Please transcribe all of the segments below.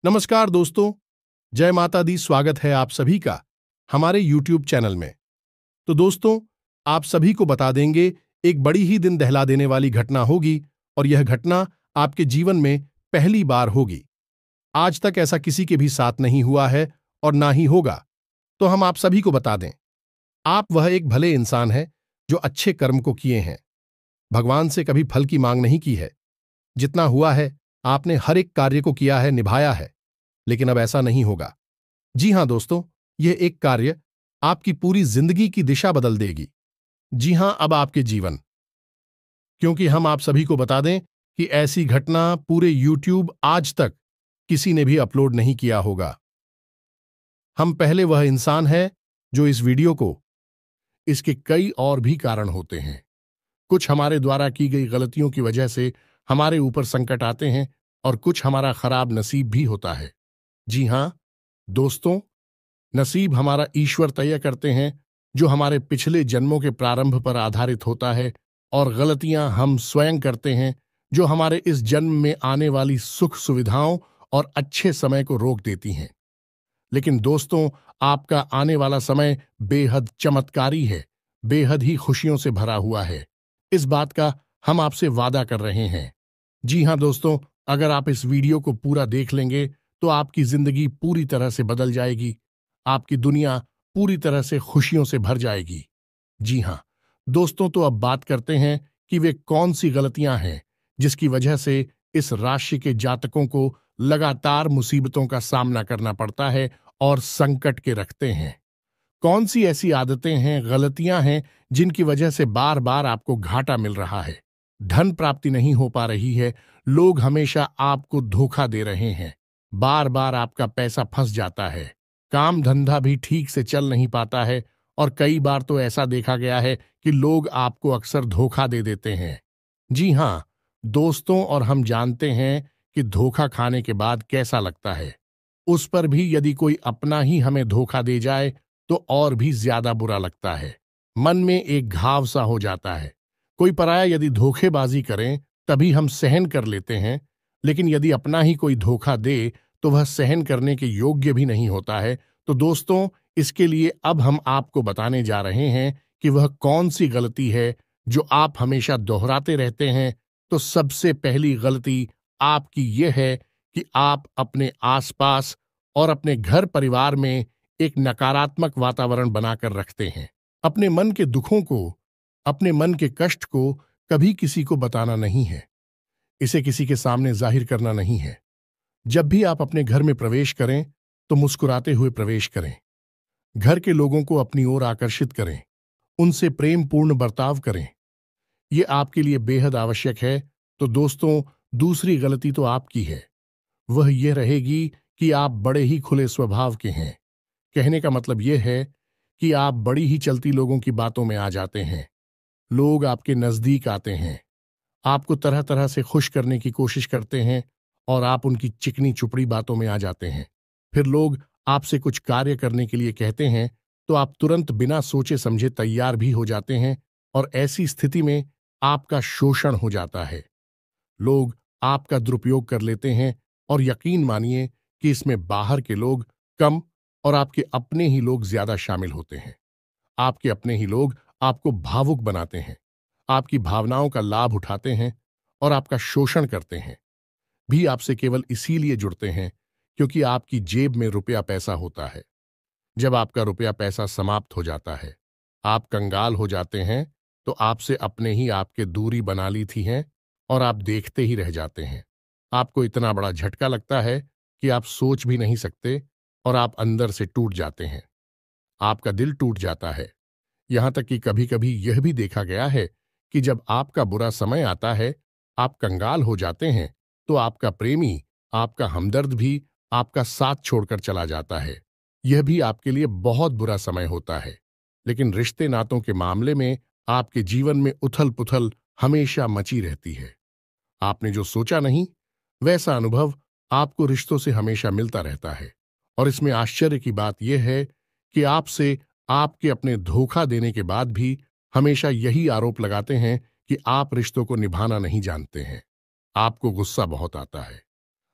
नमस्कार दोस्तों। जय माता दी। स्वागत है आप सभी का हमारे YouTube चैनल में। तो दोस्तों, आप सभी को बता देंगे, एक बड़ी ही दिल दहला देने वाली घटना होगी और यह घटना आपके जीवन में पहली बार होगी। आज तक ऐसा किसी के भी साथ नहीं हुआ है और ना ही होगा। तो हम आप सभी को बता दें, आप वह एक भले इंसान हैं जो अच्छे कर्म को किए हैं, भगवान से कभी फल की मांग नहीं की है। जितना हुआ है आपने हर एक कार्य को किया है, निभाया है। लेकिन अब ऐसा नहीं होगा। जी हां दोस्तों, यह एक कार्य आपकी पूरी जिंदगी की दिशा बदल देगी। जी हां, अब आपके जीवन, क्योंकि हम आप सभी को बता दें कि ऐसी घटना पूरे YouTube आज तक किसी ने भी अपलोड नहीं किया होगा। हम पहले वह इंसान है जो इस वीडियो को, इसके कई और भी कारण होते हैं। कुछ हमारे द्वारा की गई गलतियों की वजह से हमारे ऊपर संकट आते हैं और कुछ हमारा खराब नसीब भी होता है। जी हां दोस्तों, नसीब हमारा ईश्वर तय करते हैं, जो हमारे पिछले जन्मों के प्रारंभ पर आधारित होता है, और गलतियां हम स्वयं करते हैं, जो हमारे इस जन्म में आने वाली सुख सुविधाओं और अच्छे समय को रोक देती हैं। लेकिन दोस्तों, आपका आने वाला समय बेहद चमत्कारी है, बेहद ही खुशियों से भरा हुआ है। इस बात का हम आपसे वादा कर रहे हैं। जी हां दोस्तों, अगर आप इस वीडियो को पूरा देख लेंगे तो आपकी जिंदगी पूरी तरह से बदल जाएगी। आपकी दुनिया पूरी तरह से खुशियों से भर जाएगी। जी हां दोस्तों, तो अब बात करते हैं कि वे कौन सी गलतियां हैं जिसकी वजह से इस राशि के जातकों को लगातार मुसीबतों का सामना करना पड़ता है और संकट के रखते हैं। कौन सी ऐसी आदतें हैं, गलतियां हैं, जिनकी वजह से बार बार आपको घाटा मिल रहा है, धन प्राप्ति नहीं हो पा रही है, लोग हमेशा आपको धोखा दे रहे हैं, बार बार आपका पैसा फंस जाता है, काम धंधा भी ठीक से चल नहीं पाता है, और कई बार तो ऐसा देखा गया है कि लोग आपको अक्सर धोखा दे देते हैं। जी हां दोस्तों, और हम जानते हैं कि धोखा खाने के बाद कैसा लगता है। उस पर भी यदि कोई अपना ही हमें धोखा दे जाए तो और भी ज्यादा बुरा लगता है। मन में एक घाव सा हो जाता है। कोई पराया यदि धोखेबाजी करें तभी हम सहन कर लेते हैं, लेकिन यदि अपना ही कोई धोखा दे तो वह सहन करने के योग्य भी नहीं होता है। तो दोस्तों, इसके लिए अब हम आपको बताने जा रहे हैं कि वह कौन सी गलती है जो आप हमेशा दोहराते रहते हैं। तो सबसे पहली गलती आपकी यह है कि आप अपने आसपास और अपने घर परिवार में एक नकारात्मक वातावरण बनाकर रखते हैं। अपने मन के दुखों को, अपने मन के कष्ट को कभी किसी को बताना नहीं है, इसे किसी के सामने जाहिर करना नहीं है। जब भी आप अपने घर में प्रवेश करें तो मुस्कुराते हुए प्रवेश करें। घर के लोगों को अपनी ओर आकर्षित करें, उनसे प्रेम पूर्ण बर्ताव करें। ये आपके लिए बेहद आवश्यक है। तो दोस्तों, दूसरी गलती तो आपकी है, वह यह रहेगी कि आप बड़े ही खुले स्वभाव के हैं। कहने का मतलब यह है कि आप बड़ी ही चलती लोगों की बातों में आ जाते हैं। लोग आपके नजदीक आते हैं, आपको तरह तरह से खुश करने की कोशिश करते हैं, और आप उनकी चिकनी चुपड़ी बातों में आ जाते हैं। फिर लोग आपसे कुछ कार्य करने के लिए कहते हैं तो आप तुरंत बिना सोचे समझे तैयार भी हो जाते हैं, और ऐसी स्थिति में आपका शोषण हो जाता है। लोग आपका दुरुपयोग कर लेते हैं, और यकीन मानिए कि इसमें बाहर के लोग कम और आपके अपने ही लोग ज्यादा शामिल होते हैं। आपके अपने ही लोग आपको भावुक बनाते हैं, आपकी भावनाओं का लाभ उठाते हैं और आपका शोषण करते हैं। भी आपसे केवल इसीलिए जुड़ते हैं क्योंकि आपकी जेब में रुपया पैसा होता है। जब आपका रुपया पैसा समाप्त हो जाता है, आप कंगाल हो जाते हैं, तो आपसे अपने ही आपके दूरी बना ली थी हैं, और आप देखते ही रह जाते हैं। आपको इतना बड़ा झटका लगता है कि आप सोच भी नहीं सकते, और आप अंदर से टूट जाते हैं। आपका दिल टूट जाता है। यहां तक कि कभी कभी यह भी देखा गया है कि जब आपका बुरा समय आता है, आप कंगाल हो जाते हैं, तो आपका प्रेमी, आपका हमदर्द भी आपका साथ छोड़कर चला जाता है। यह भी आपके लिए बहुत बुरा समय होता है। लेकिन रिश्ते नातों के मामले में आपके जीवन में उथल पुथल हमेशा मची रहती है। आपने जो सोचा नहीं, वैसा अनुभव आपको रिश्तों से हमेशा मिलता रहता है। और इसमें आश्चर्य की बात यह है कि आपसे आपके अपने धोखा देने के बाद भी हमेशा यही आरोप लगाते हैं कि आप रिश्तों को निभाना नहीं जानते हैं। आपको गुस्सा बहुत आता है।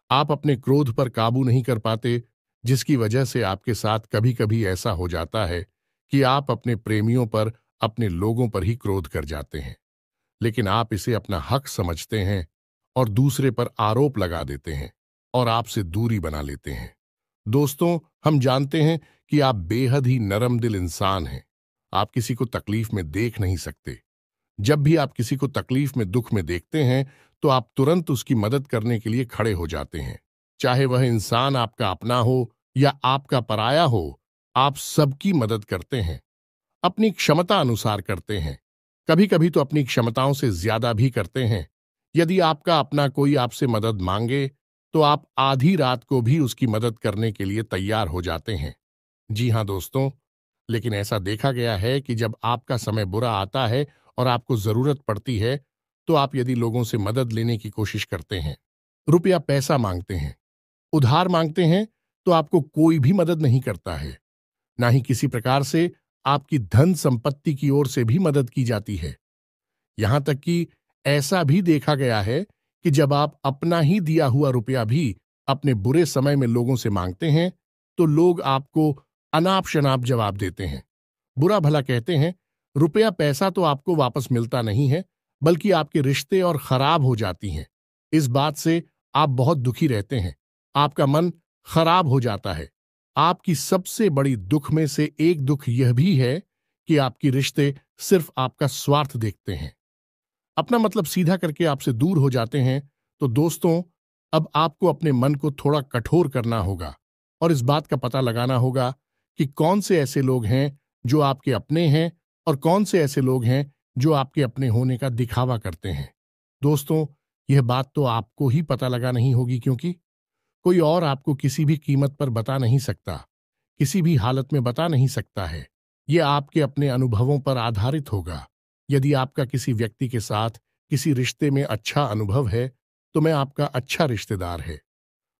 आप अपने क्रोध पर काबू नहीं कर पाते, जिसकी वजह से आपके साथ कभी कभी ऐसा हो जाता है कि आप अपने प्रेमियों पर, अपने लोगों पर ही क्रोध कर जाते हैं। लेकिन आप इसे अपना हक समझते हैं और दूसरे पर आरोप लगा देते हैं और आपसे दूरी बना लेते हैं। दोस्तों, हम जानते हैं कि आप बेहद ही नरम दिल इंसान हैं। आप किसी को तकलीफ में देख नहीं सकते। जब भी आप किसी को तकलीफ में, दुख में देखते हैं, तो आप तुरंत उसकी मदद करने के लिए खड़े हो जाते हैं। चाहे वह इंसान आपका अपना हो या आपका पराया हो, आप सबकी मदद करते हैं। अपनी क्षमता अनुसार करते हैं। कभी कभी तो अपनी क्षमताओं से ज्यादा भी करते हैं। यदि आपका अपना कोई आपसे मदद मांगे, तो आप आधी रात को भी उसकी मदद करने के लिए तैयार हो जाते हैं। जी हां दोस्तों, लेकिन ऐसा देखा गया है कि जब आपका समय बुरा आता है और आपको जरूरत पड़ती है, तो आप यदि लोगों से मदद लेने की कोशिश करते हैं, रुपया पैसा मांगते हैं, उधार मांगते हैं, तो आपको कोई भी मदद नहीं करता है। ना ही किसी प्रकार से आपकी धन संपत्ति की ओर से भी मदद की जाती है। यहां तक कि ऐसा भी देखा गया है कि जब आप अपना ही दिया हुआ रुपया भी अपने बुरे समय में लोगों से मांगते हैं, तो लोग आपको अनाप शनाप जवाब देते हैं, बुरा भला कहते हैं। रुपया पैसा तो आपको वापस मिलता नहीं है, बल्कि आपके रिश्ते और खराब हो जाती हैं। इस बात से आप बहुत दुखी रहते हैं। आपका मन खराब हो जाता है। आपकी सबसे बड़ी दुख में से एक दुख यह भी है कि आपके रिश्ते सिर्फ आपका स्वार्थ देखते हैं, अपना मतलब सीधा करके आपसे दूर हो जाते हैं। तो दोस्तों, अब आपको अपने मन को थोड़ा कठोर करना होगा और इस बात का पता लगाना होगा कि कौन से ऐसे लोग हैं जो आपके अपने हैं और कौन से ऐसे लोग हैं जो आपके अपने होने का दिखावा करते हैं। दोस्तों, यह बात तो आपको ही पता लगा नहीं होगी, क्योंकि कोई और आपको किसी भी कीमत पर बता नहीं सकता, किसी भी हालत में बता नहीं सकता है। यह आपके अपने अनुभवों पर आधारित होगा। यदि आपका किसी व्यक्ति के साथ किसी रिश्ते में अच्छा अनुभव है, तो मैं आपका अच्छा रिश्तेदार है,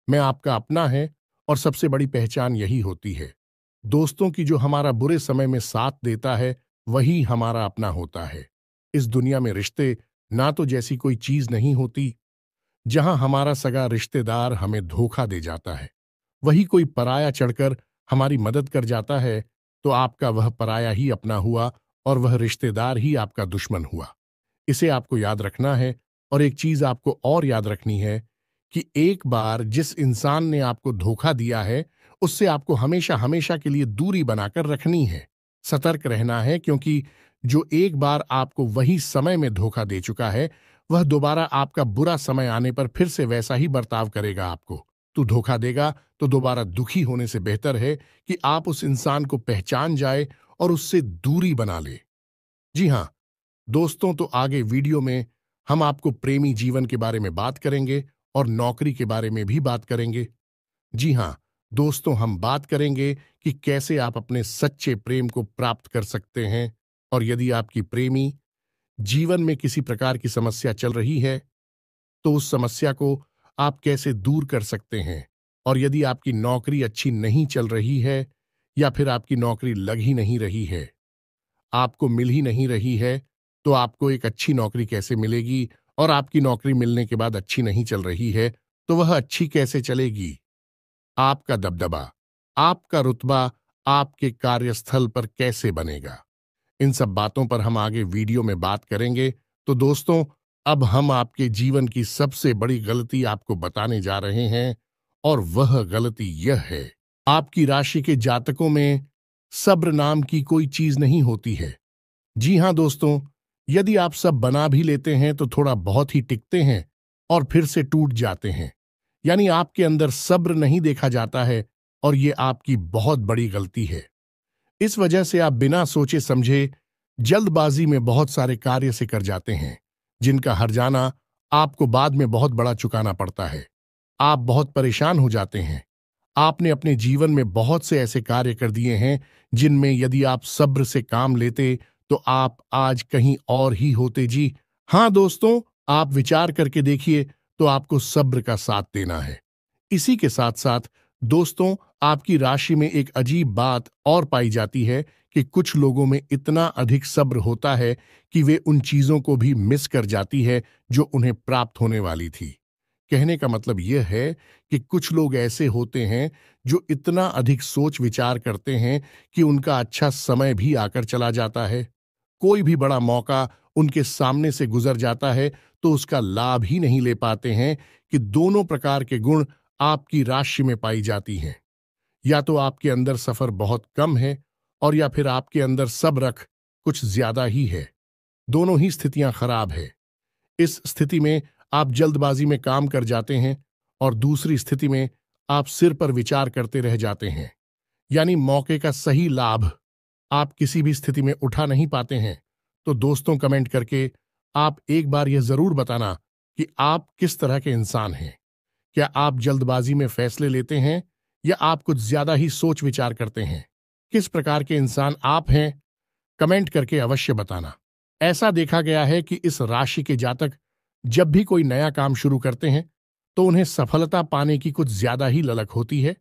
मैं आपका अपना है, और सबसे बड़ी पहचान यही होती है दोस्तों की, जो हमारा बुरे समय में साथ देता है, वही हमारा अपना होता है। इस दुनिया में रिश्ते ना तो जैसी कोई चीज नहीं होती। जहां हमारा सगा रिश्तेदार हमें धोखा दे जाता है, वही कोई पराया चढ़कर हमारी मदद कर जाता है, तो आपका वह पराया ही अपना हुआ और वह रिश्तेदार ही आपका दुश्मन हुआ। इसे आपको याद रखना है। और एक चीज आपको और याद रखनी है कि एक बार जिस इंसान ने आपको धोखा दिया है, उससे आपको हमेशा हमेशा के लिए दूरी बनाकर रखनी है। सतर्क रहना है, क्योंकि जो एक बार आपको वही समय में धोखा दे चुका है, वह दोबारा आपका बुरा समय आने पर फिर से वैसा ही बर्ताव करेगा आपको। तू धोखा देगा तो दोबारा दुखी होने से बेहतर है कि आप उस इंसान को पहचान जाए और उससे दूरी बना ले। जी हां दोस्तों, तो आगे वीडियो में हम आपको प्रेमी जीवन के बारे में बात करेंगे और नौकरी के बारे में भी बात करेंगे। जी हां दोस्तों, हम बात करेंगे कि कैसे आप अपने सच्चे प्रेम को प्राप्त कर सकते हैं, और यदि आपकी प्रेमी जीवन में किसी प्रकार की समस्या चल रही है, तो उस समस्या को आप कैसे दूर कर सकते हैं। और यदि आपकी नौकरी अच्छी नहीं चल रही है, या फिर आपकी नौकरी लग ही नहीं रही है, आपको मिल ही नहीं रही है, तो आपको एक अच्छी नौकरी कैसे मिलेगी, और आपकी नौकरी मिलने के बाद अच्छी नहीं चल रही है, तो वह अच्छी कैसे चलेगी। आपका दबदबा, आपका रुतबा आपके कार्यस्थल पर कैसे बनेगा, इन सब बातों पर हम आगे वीडियो में बात करेंगे। तो दोस्तों, अब हम आपके जीवन की सबसे बड़ी गलती आपको बताने जा रहे हैं, और वह गलती यह है, आपकी राशि के जातकों में सब्र नाम की कोई चीज नहीं होती है। जी हां दोस्तों, यदि आप सब बना भी लेते हैं, तो थोड़ा बहुत ही टिकते हैं और फिर से टूट जाते हैं। यानी आपके अंदर सब्र नहीं देखा जाता है, और ये आपकी बहुत बड़ी गलती है। इस वजह से आप बिना सोचे समझे जल्दबाजी में बहुत सारे कार्य से कर जाते हैं, जिनका हर्जाना आपको बाद में बहुत बड़ा चुकाना पड़ता है। आप बहुत परेशान हो जाते हैं। आपने अपने जीवन में बहुत से ऐसे कार्य कर दिए हैं, जिनमें यदि आप सब्र से काम लेते, तो आप आज कहीं और ही होते। जी हां दोस्तों, आप विचार करके देखिए, तो आपको सब्र का साथ देना है। इसी के साथ साथ दोस्तों, आपकी राशि में एक अजीब बात और पाई जाती है कि कुछ लोगों में इतना अधिक सब्र होता है कि वे उन चीजों को भी मिस कर जाती है जो उन्हें प्राप्त होने वाली थी। कहने का मतलब यह है कि कुछ लोग ऐसे होते हैं जो इतना अधिक सोच विचार करते हैं कि उनका अच्छा समय भी आकर चला जाता है। कोई भी बड़ा मौका उनके सामने से गुजर जाता है तो उसका लाभ ही नहीं ले पाते हैं कि दोनों प्रकार के गुण आपकी राशि में पाई जाती हैं। या तो आपके अंदर सफर बहुत कम है और या फिर आपके अंदर सब्र कुछ ज्यादा ही है। दोनों ही स्थितियां खराब है। इस स्थिति में आप जल्दबाजी में काम कर जाते हैं और दूसरी स्थिति में आप सिर पर विचार करते रह जाते हैं, यानी मौके का सही लाभ आप किसी भी स्थिति में उठा नहीं पाते हैं। तो दोस्तों, कमेंट करके आप एक बार यह जरूर बताना कि आप किस तरह के इंसान हैं। क्या आप जल्दबाजी में फैसले लेते हैं या आप कुछ ज्यादा ही सोच विचार करते हैं? किस प्रकार के इंसान आप हैं, कमेंट करके अवश्य बताना। ऐसा देखा गया है कि इस राशि के जातक जब भी कोई नया काम शुरू करते हैं तो उन्हें सफलता पाने की कुछ ज्यादा ही ललक होती है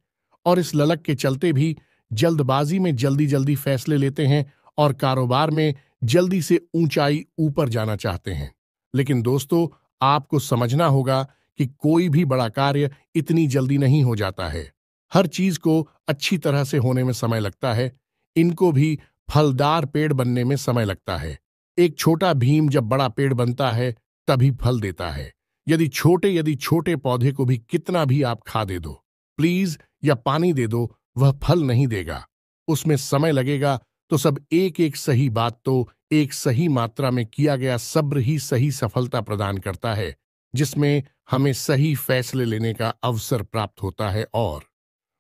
और इस ललक के चलते भी जल्दबाजी में जल्दी जल्दी फैसले लेते हैं और कारोबार में जल्दी से ऊंचाई ऊपर जाना चाहते हैं। लेकिन दोस्तों, आपको समझना होगा कि कोई भी बड़ा कार्य इतनी जल्दी नहीं हो जाता है। हर चीज को अच्छी तरह से होने में समय लगता है। इनको भी फलदार पेड़ बनने में समय लगता है। एक छोटा भीम जब बड़ा पेड़ बनता है तभी फल देता है। यदि छोटे पौधे को भी कितना भी आप खाद दे दो, प्लीज, या पानी दे दो, वह फल नहीं देगा। उसमें समय लगेगा। तो सब एक एक सही बात तो एक सही मात्रा में किया गया सब्र ही सही सफलता प्रदान करता है, जिसमें हमें सही फैसले लेने का अवसर प्राप्त होता है और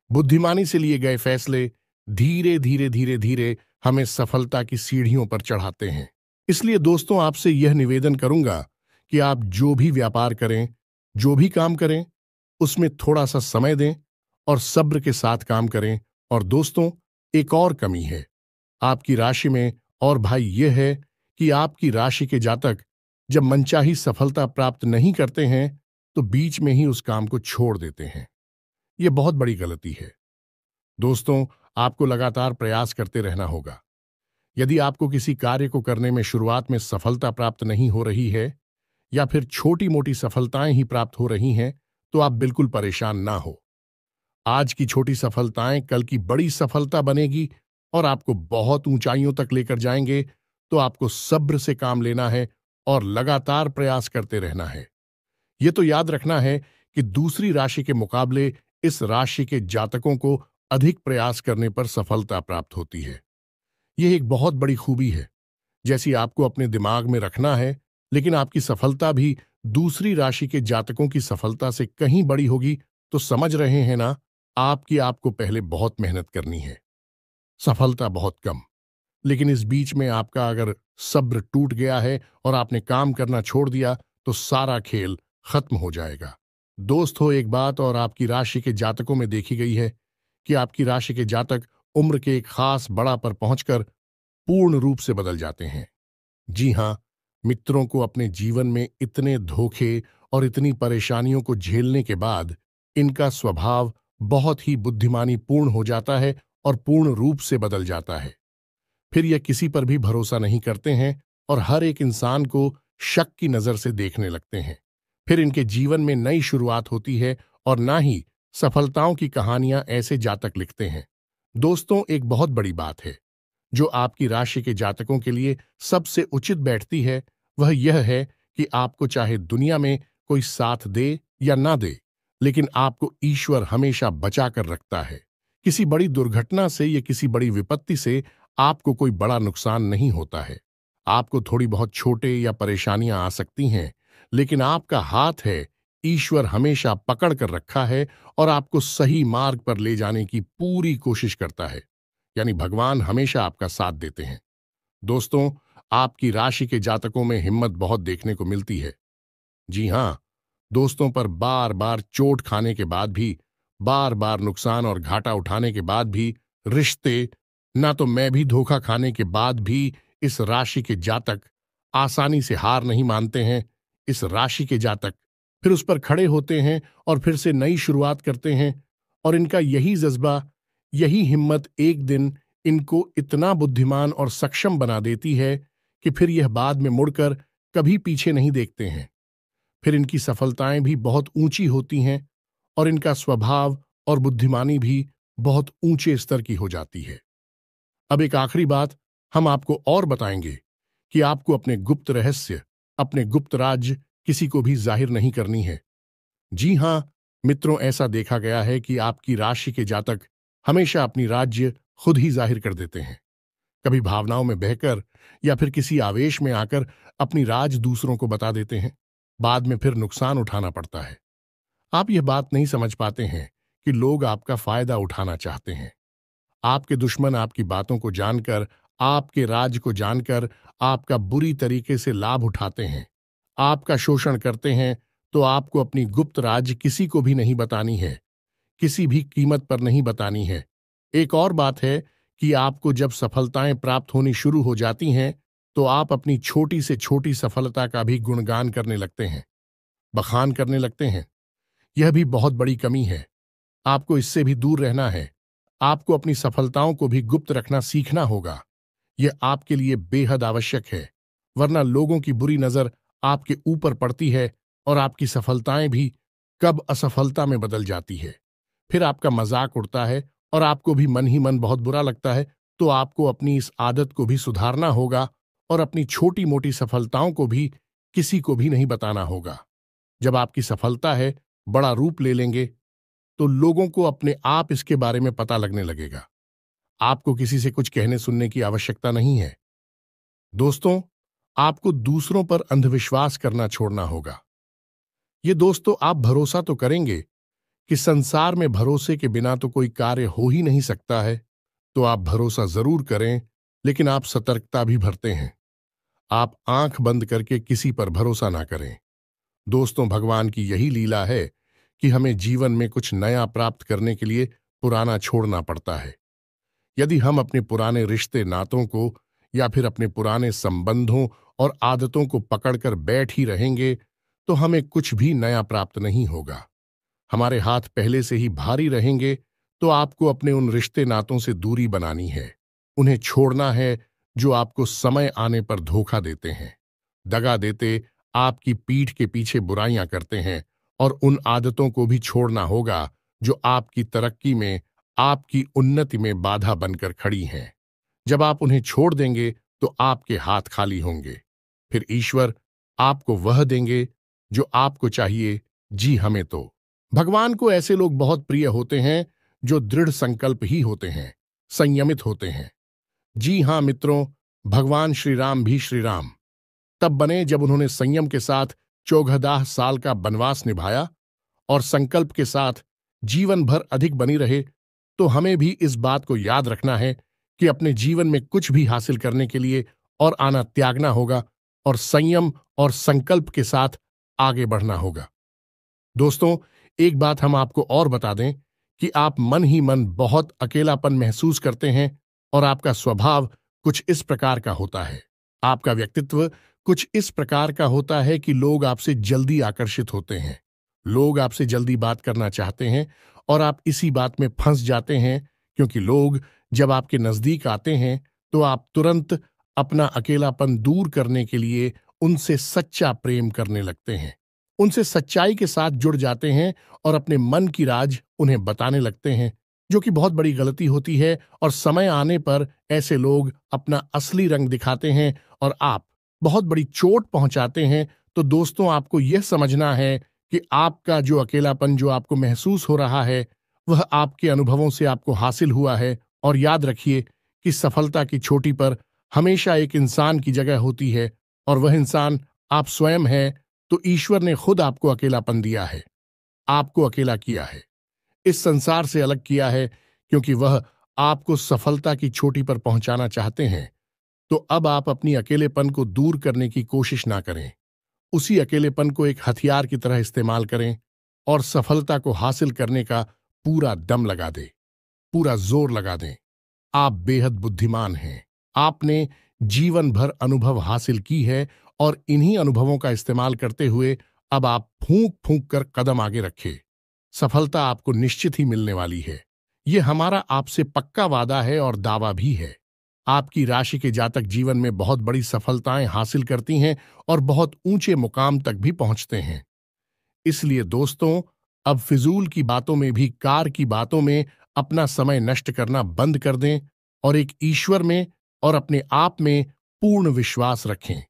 बुद्धिमानी से लिए गए फैसले धीरे धीरे धीरे धीरे हमें सफलता की सीढ़ियों पर चढ़ाते हैं। इसलिए दोस्तों, आपसे यह निवेदन करूंगा कि आप जो भी व्यापार करें, जो भी काम करें, उसमें थोड़ा सा समय दें और सब्र के साथ काम करें। और दोस्तों, एक और कमी है आपकी राशि में, और भाई यह है कि आपकी राशि के जातक जब मनचाही सफलता प्राप्त नहीं करते हैं तो बीच में ही उस काम को छोड़ देते हैं। यह बहुत बड़ी गलती है। दोस्तों, आपको लगातार प्रयास करते रहना होगा। यदि आपको किसी कार्य को करने में शुरुआत में सफलता प्राप्त नहीं हो रही है या फिर छोटी मोटी सफलताएं ही प्राप्त हो रही हैं, तो आप बिल्कुल परेशान ना हो। आज की छोटी सफलताएं कल की बड़ी सफलता बनेगी और आपको बहुत ऊंचाइयों तक लेकर जाएंगे। तो आपको सब्र से काम लेना है और लगातार प्रयास करते रहना है। यह तो याद रखना है कि दूसरी राशि के मुकाबले इस राशि के जातकों को अधिक प्रयास करने पर सफलता प्राप्त होती है। यह एक बहुत बड़ी खूबी है, जैसी आपको अपने दिमाग में रखना है। लेकिन आपकी सफलता भी दूसरी राशि के जातकों की सफलता से कहीं बड़ी होगी। तो समझ रहे हैं ना, आपको पहले बहुत मेहनत करनी है, सफलता बहुत कम। लेकिन इस बीच में आपका अगर सब्र टूट गया है और आपने काम करना छोड़ दिया तो सारा खेल खत्म हो जाएगा। दोस्त हो, एक बात और आपकी राशि के जातकों में देखी गई है कि आपकी राशि के जातक उम्र के एक खास बड़ा पर पहुंचकर पूर्ण रूप से बदल जाते हैं। जी हां, मित्रों को अपने जीवन में इतने धोखे और इतनी परेशानियों को झेलने के बाद इनका स्वभाव बहुत ही बुद्धिमानी पूर्ण हो जाता है और पूर्ण रूप से बदल जाता है। फिर यह किसी पर भी भरोसा नहीं करते हैं और हर एक इंसान को शक की नजर से देखने लगते हैं। फिर इनके जीवन में नई शुरुआत होती है और ना ही सफलताओं की कहानियां ऐसे जातक लिखते हैं। दोस्तों, एक बहुत बड़ी बात है जो आपकी राशि के जातकों के लिए सबसे उचित बैठती है, वह यह है कि आपको चाहे दुनिया में कोई साथ दे या ना दे, लेकिन आपको ईश्वर हमेशा बचा कर रखता है। किसी बड़ी दुर्घटना से या किसी बड़ी विपत्ति से आपको कोई बड़ा नुकसान नहीं होता है। आपको थोड़ी बहुत छोटे या परेशानियां आ सकती हैं, लेकिन आपका हाथ है, ईश्वर हमेशा पकड़ कर रखा है और आपको सही मार्ग पर ले जाने की पूरी कोशिश करता है। यानी भगवान हमेशा आपका साथ देते हैं। दोस्तों, आपकी राशि के जातकों में हिम्मत बहुत देखने को मिलती है। जी हां, दोस्तों पर बार बार चोट खाने के बाद भी, बार बार नुकसान और घाटा उठाने के बाद भी, रिश्ते ना तो मैं भी धोखा खाने के बाद भी इस राशि के जातक आसानी से हार नहीं मानते हैं। इस राशि के जातक फिर उस पर खड़े होते हैं और फिर से नई शुरुआत करते हैं। और इनका यही जज्बा, यही हिम्मत एक दिन इनको इतना बुद्धिमान और सक्षम बना देती है कि फिर यह बाद में मुड़कर कभी पीछे नहीं देखते हैं। फिर इनकी सफलताएं भी बहुत ऊंची होती हैं और इनका स्वभाव और बुद्धिमानी भी बहुत ऊंचे स्तर की हो जाती है। अब एक आखिरी बात हम आपको और बताएंगे कि आपको अपने गुप्त रहस्य, अपने गुप्त राज किसी को भी जाहिर नहीं करनी है। जी हां मित्रों, ऐसा देखा गया है कि आपकी राशि के जातक हमेशा अपनी राज्य खुद ही जाहिर कर देते हैं। कभी भावनाओं में बहकर या फिर किसी आवेश में आकर अपनी राज दूसरों को बता देते हैं। बाद में फिर नुकसान उठाना पड़ता है। आप यह बात नहीं समझ पाते हैं कि लोग आपका फायदा उठाना चाहते हैं। आपके दुश्मन आपकी बातों को जानकर, आपके राज को जानकर आपका बुरी तरीके से लाभ उठाते हैं, आपका शोषण करते हैं। तो आपको अपनी गुप्त राज किसी को भी नहीं बतानी है, किसी भी कीमत पर नहीं बतानी है। एक और बात है कि आपको जब सफलताएं प्राप्त होनी शुरू हो जाती हैं तो आप अपनी छोटी से छोटी सफलता का भी गुणगान करने लगते हैं, बखान करने लगते हैं। यह भी बहुत बड़ी कमी है। आपको इससे भी दूर रहना है। आपको अपनी सफलताओं को भी गुप्त रखना सीखना होगा। यह आपके लिए बेहद आवश्यक है, वरना लोगों की बुरी नजर आपके ऊपर पड़ती है और आपकी सफलताएं भी कब असफलता में बदल जाती है। फिर आपका मजाक उड़ता है और आपको भी मन ही मन बहुत बुरा लगता है। तो आपको अपनी इस आदत को भी सुधारना होगा और अपनी छोटी मोटी सफलताओं को भी किसी को भी नहीं बताना होगा। जब आपकी सफलता है बड़ा रूप ले लेंगे तो लोगों को अपने आप इसके बारे में पता लगने लगेगा। आपको किसी से कुछ कहने सुनने की आवश्यकता नहीं है। दोस्तों, आपको दूसरों पर अंधविश्वास करना छोड़ना होगा। ये दोस्तों, आप भरोसा तो करेंगे कि संसार में भरोसे के बिना तो कोई कार्य हो ही नहीं सकता है, तो आप भरोसा जरूर करें, लेकिन आप सतर्कता भी बरतें हैं। आप आंख बंद करके किसी पर भरोसा ना करें। दोस्तों, भगवान की यही लीला है कि हमें जीवन में कुछ नया प्राप्त करने के लिए पुराना छोड़ना पड़ता है। यदि हम अपने पुराने रिश्ते नातों को या फिर अपने पुराने संबंधों और आदतों को पकड़कर बैठ ही रहेंगे तो हमें कुछ भी नया प्राप्त नहीं होगा। हमारे हाथ पहले से ही भारी रहेंगे। तो आपको अपने उन रिश्ते नातों से दूरी बनानी है, उन्हें छोड़ना है जो आपको समय आने पर धोखा देते हैं, दगा देते, आपकी पीठ के पीछे बुराइयां करते हैं। और उन आदतों को भी छोड़ना होगा जो आपकी तरक्की में, आपकी उन्नति में बाधा बनकर खड़ी हैं। जब आप उन्हें छोड़ देंगे तो आपके हाथ खाली होंगे। फिर ईश्वर आपको वह देंगे जो आपको चाहिए। जी, हमें तो भगवान को ऐसे लोग बहुत प्रिय होते हैं जो दृढ़ संकल्प ही होते हैं, संयमित होते हैं। जी हां मित्रों, भगवान श्री राम भी श्री राम तब बने जब उन्होंने संयम के साथ 14 साल का वनवास निभाया और संकल्प के साथ जीवन भर अधिक बनी रहे। तो हमें भी इस बात को याद रखना है कि अपने जीवन में कुछ भी हासिल करने के लिए और आना त्यागना होगा और संयम और संकल्प के साथ आगे बढ़ना होगा। दोस्तों, एक बात हम आपको और बता दें कि आप मन ही मन बहुत अकेलापन महसूस करते हैं और आपका स्वभाव कुछ इस प्रकार का होता है। आपका व्यक्तित्व कुछ इस प्रकार का होता है कि लोग आपसे जल्दी आकर्षित होते हैं, लोग आपसे जल्दी बात करना चाहते हैं और आप इसी बात में फंस जाते हैं क्योंकि लोग जब आपके नजदीक आते हैं तो आप तुरंत अपना अकेलापन दूर करने के लिए उनसे सच्चा प्रेम करने लगते हैं, उनसे सच्चाई के साथ जुड़ जाते हैं और अपने मन की राज उन्हें बताने लगते हैं, जो कि बहुत बड़ी गलती होती है। और समय आने पर ऐसे लोग अपना असली रंग दिखाते हैं और आप बहुत बड़ी चोट पहुंचाते हैं। तो दोस्तों, आपको यह समझना है कि आपका जो अकेलापन जो आपको महसूस हो रहा है वह आपके अनुभवों से आपको हासिल हुआ है। और याद रखिए कि सफलता की चोटी पर हमेशा एक इंसान की जगह होती है और वह इंसान आप स्वयं हैं। तो ईश्वर ने खुद आपको अकेलापन दिया है, आपको अकेला किया है, इस संसार से अलग किया है क्योंकि वह आपको सफलता की चोटी पर पहुंचाना चाहते हैं। तो अब आप अपनी अकेलेपन को दूर करने की कोशिश ना करें, उसी अकेलेपन को एक हथियार की तरह इस्तेमाल करें और सफलता को हासिल करने का पूरा दम लगा दें, पूरा जोर लगा दें। आप बेहद बुद्धिमान हैं। आपने जीवन भर अनुभव हासिल की है और इन्हीं अनुभवों का इस्तेमाल करते हुए अब आप फूंक फूंक कर कदम आगे रखें। सफलता आपको निश्चित ही मिलने वाली है। यह हमारा आपसे पक्का वादा है और दावा भी है। आपकी राशि के जातक जीवन में बहुत बड़ी सफलताएं हासिल करती हैं और बहुत ऊंचे मुकाम तक भी पहुंचते हैं। इसलिए दोस्तों, अब फिजूल की बातों में भी, कार की बातों में अपना समय नष्ट करना बंद कर दें और एक ईश्वर में और अपने आप में पूर्ण विश्वास रखें,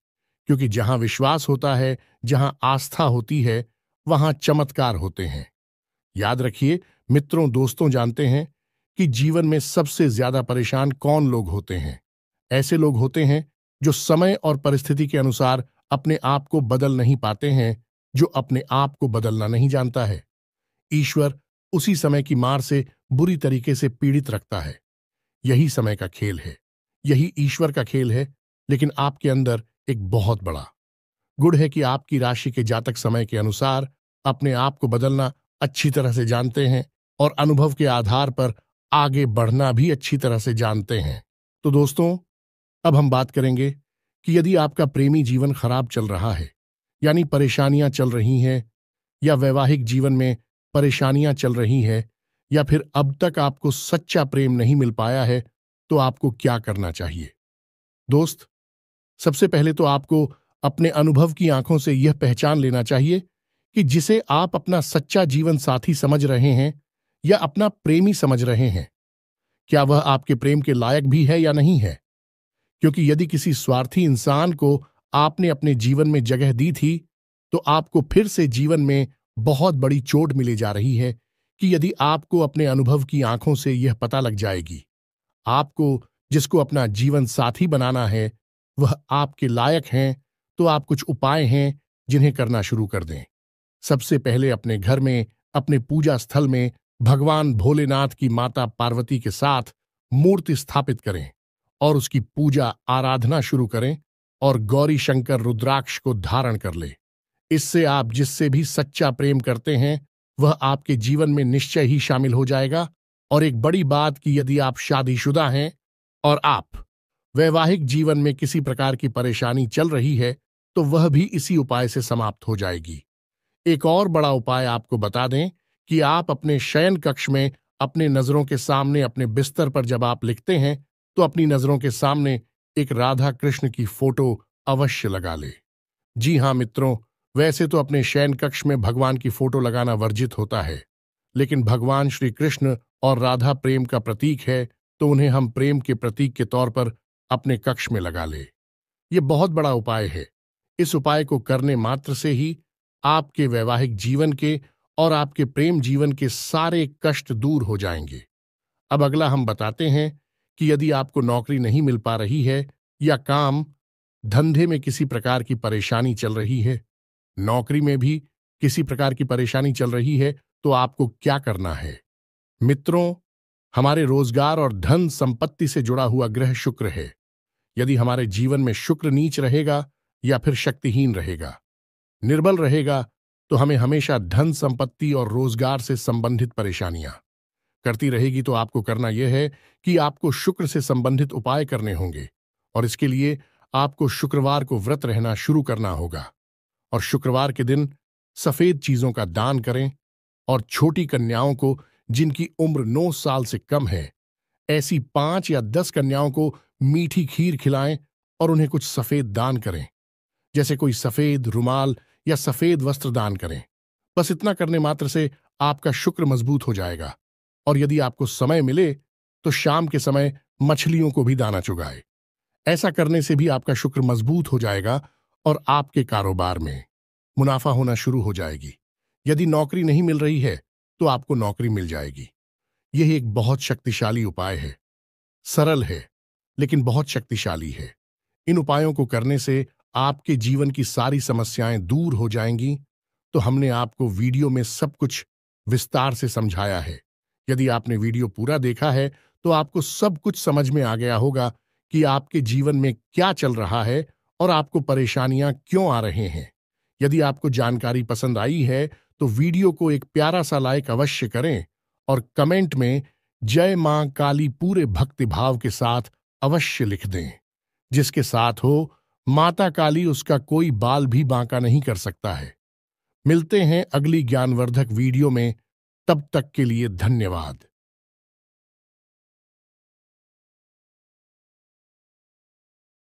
क्योंकि जहां विश्वास होता है, जहां आस्था होती है, वहां चमत्कार होते हैं। याद रखिए मित्रों, दोस्तों, जानते हैं कि जीवन में सबसे ज्यादा परेशान कौन लोग होते हैं? ऐसे लोग होते हैं जो समय और परिस्थिति के अनुसार अपने आप को बदल नहीं पाते हैं, जो अपने आप को बदलना नहीं जानता है। ईश्वर उसी समय की मार से बुरी तरीके से पीड़ित रखता है। यही समय का खेल है, यही ईश्वर का खेल है। लेकिन आपके अंदर एक बहुत बड़ा गुण है कि आपकी राशि के जातक समय के अनुसार अपने आप को बदलना अच्छी तरह से जानते हैं और अनुभव के आधार पर आगे बढ़ना भी अच्छी तरह से जानते हैं। तो दोस्तों, अब हम बात करेंगे कि यदि आपका प्रेमी जीवन खराब चल रहा है, यानी परेशानियां चल रही हैं, या वैवाहिक जीवन में परेशानियां चल रही हैं, या फिर अब तक आपको सच्चा प्रेम नहीं मिल पाया है, तो आपको क्या करना चाहिए? दोस्त, सबसे पहले तो आपको अपने अनुभव की आंखों से यह पहचान लेना चाहिए कि जिसे आप अपना सच्चा जीवन साथी समझ रहे हैं या अपना प्रेमी समझ रहे हैं, क्या वह आपके प्रेम के लायक भी है या नहीं है। क्योंकि यदि किसी स्वार्थी इंसान को आपने अपने जीवन में जगह दी थी, तो आपको फिर से जीवन में बहुत बड़ी चोट मिले जा रही है कि यदि आपको अपने अनुभव की आंखों से यह पता लग जाएगी, आपको जिसको अपना जीवन साथी बनाना है वह आपके लायक हैं, तो आप कुछ उपाय हैं जिन्हें करना शुरू कर दें। सबसे पहले अपने घर में, अपने पूजा स्थल में भगवान भोलेनाथ की माता पार्वती के साथ मूर्ति स्थापित करें और उसकी पूजा आराधना शुरू करें और गौरी शंकर रुद्राक्ष को धारण कर ले। इससे आप जिससे भी सच्चा प्रेम करते हैं वह आपके जीवन में निश्चय ही शामिल हो जाएगा। और एक बड़ी बात कि यदि आप शादीशुदा हैं और आप वैवाहिक जीवन में किसी प्रकार की परेशानी चल रही है, तो वह भी इसी उपाय से समाप्त हो जाएगी। एक और बड़ा उपाय आपको बता दें कि आप अपने शयन कक्ष में अपने नजरों के सामने, अपने बिस्तर पर जब आप लिखते हैं, तो अपनी नजरों के सामने एक राधा कृष्ण की फोटो अवश्य लगा ले। जी हां मित्रों, वैसे तो अपने शयन कक्ष में भगवान की फोटो लगाना वर्जित होता है, लेकिन भगवान श्री कृष्ण और राधा प्रेम का प्रतीक है, तो उन्हें हम प्रेम के प्रतीक के तौर पर अपने कक्ष में लगा ले। यह बहुत बड़ा उपाय है। इस उपाय को करने मात्र से ही आपके वैवाहिक जीवन के और आपके प्रेम जीवन के सारे कष्ट दूर हो जाएंगे। अब अगला हम बताते हैं कि यदि आपको नौकरी नहीं मिल पा रही है या काम धंधे में किसी प्रकार की परेशानी चल रही है, नौकरी में भी किसी प्रकार की परेशानी चल रही है, तो आपको क्या करना है? मित्रों, हमारे रोजगार और धन संपत्ति से जुड़ा हुआ ग्रह शुक्र है। यदि हमारे जीवन में शुक्र नीच रहेगा या फिर शक्तिहीन रहेगा, निर्बल रहेगा, तो हमें हमेशा धन संपत्ति और रोजगार से संबंधित परेशानियां करती रहेगी। तो आपको करना यह है कि आपको शुक्र से संबंधित उपाय करने होंगे और इसके लिए आपको शुक्रवार को व्रत रहना शुरू करना होगा। और शुक्रवार के दिन सफेद चीजों का दान करें और छोटी कन्याओं को जिनकी उम्र 9 साल से कम है, ऐसी 5 या 10 कन्याओं को मीठी खीर खिलाएं और उन्हें कुछ सफेद दान करें, जैसे कोई सफेद रुमाल या सफेद वस्त्र दान करें। बस इतना करने मात्र से आपका शुक्र मजबूत हो जाएगा। और यदि आपको समय मिले तो शाम के समय मछलियों को भी दाना चुगाए। ऐसा करने से भी आपका शुक्र मजबूत हो जाएगा और आपके कारोबार में मुनाफा होना शुरू हो जाएगी। यदि नौकरी नहीं मिल रही है तो आपको नौकरी मिल जाएगी। यह एक बहुत शक्तिशाली उपाय है, सरल है लेकिन बहुत शक्तिशाली है। इन उपायों को करने से आपके जीवन की सारी समस्याएं दूर हो जाएंगी। तो हमने आपको वीडियो में सब कुछ विस्तार से समझाया है। यदि आपने वीडियो पूरा देखा है तो आपको सब कुछ समझ में आ गया होगा कि आपके जीवन में क्या चल रहा है और आपको परेशानियां क्यों आ रहे हैं। यदि आपको जानकारी पसंद आई है तो वीडियो को एक प्यारा सा लाइक अवश्य करें और कमेंट में जय मां काली पूरे भक्ति भाव के साथ अवश्य लिख दें। जिसके साथ हो माता काली, उसका कोई बाल भी बांका नहीं कर सकता है। मिलते हैं अगली ज्ञानवर्धक वीडियो में, तब तक के लिए धन्यवाद।